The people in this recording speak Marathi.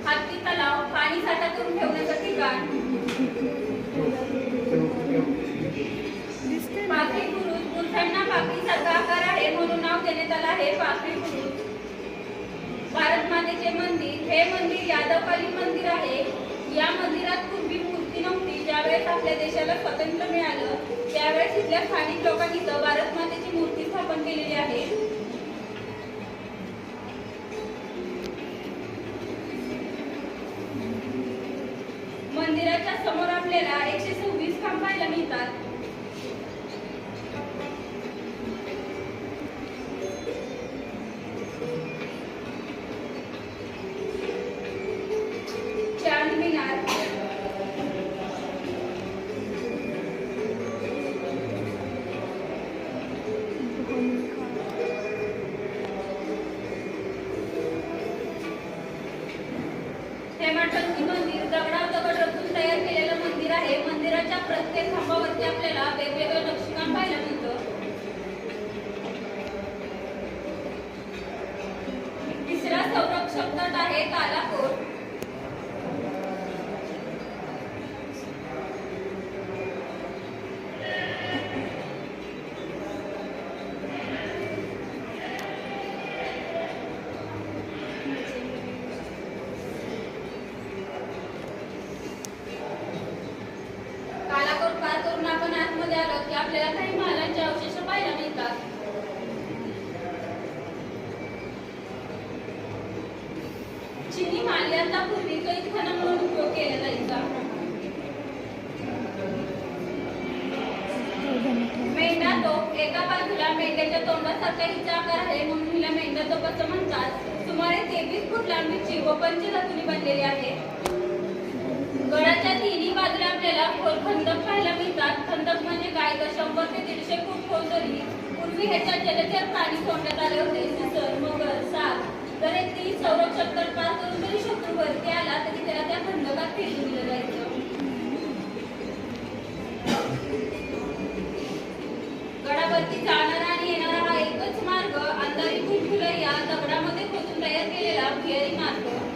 हत्ती तलाव पाणी साठा करून ठेवण्याचं ठिकाण. पाखरी बुरुज बुरखांना पाखरीसारखा आकार आहे म्हणून नाव देण्यात आलं आहे पाखरी बुरुज. भारत मातेचे मंदिर हे मंदिर यादवकालीन मंदिर आहे. या मंदिरात पूर्वी मूर्ती नव्हती. ज्यावेळेस आपल्या देशाला स्वातंत्र्य मिळालं त्यावेळेस इथल्या स्थानिक लोकांनी भारत मातेची मूर्ती स्थापन केलेली आहे. मंदिराच्या समोर आपल्याला 126 खांब पाहायला मिळतात. चांद मिनार हेमाडपंथी मंदिर दगड रचून तयार केलेलं मंदिर आहे. मंदिराच्या प्रत्येक खांबावरती आपल्याला वेगवेगळं नक्षीकाम पाहायला मिळतं. तिसरा संरक्षक तट आहे कालाकोट. पार करून आपण आतमध्ये आलो की आपल्याला काही महालांचे अवशेष पाहायला मिळतात. चिनी माल यांचा पूर्वी कैदखाना म्हणून उपयोग केला जायचा. मेंढा तोफ एका बाजूला मेंढ्याच्या तोंडासारखा हिचा आकार आहे म्हणून हिला मेंढा तोफ असं म्हणतात. सुमारे 23 फूट लांबीची व पंचधातूंनी बनलेली आहे. गडाच्या तिन्ही बाजूला आपल्याला खोल खंदक पाहायला मिळतात. खंदक म्हणजे काय तर 100 ते 150 फूट खोल तरी पूर्वी ह्याच्यात जलचर प्राणी सोडण्यात आले होते. सुसर मगर साप तर ती संरक्षक तट पार करून जरी शत्रू वरती आला तरी त्याला त्या खंदकात फेकून दिलं जायचं. गडावरती जाणारा आणि येणारा हा एकच मार्ग अंधारी फुलफुलैया दगडामध्ये खोदून तयार केलेला भुयारी मार्ग.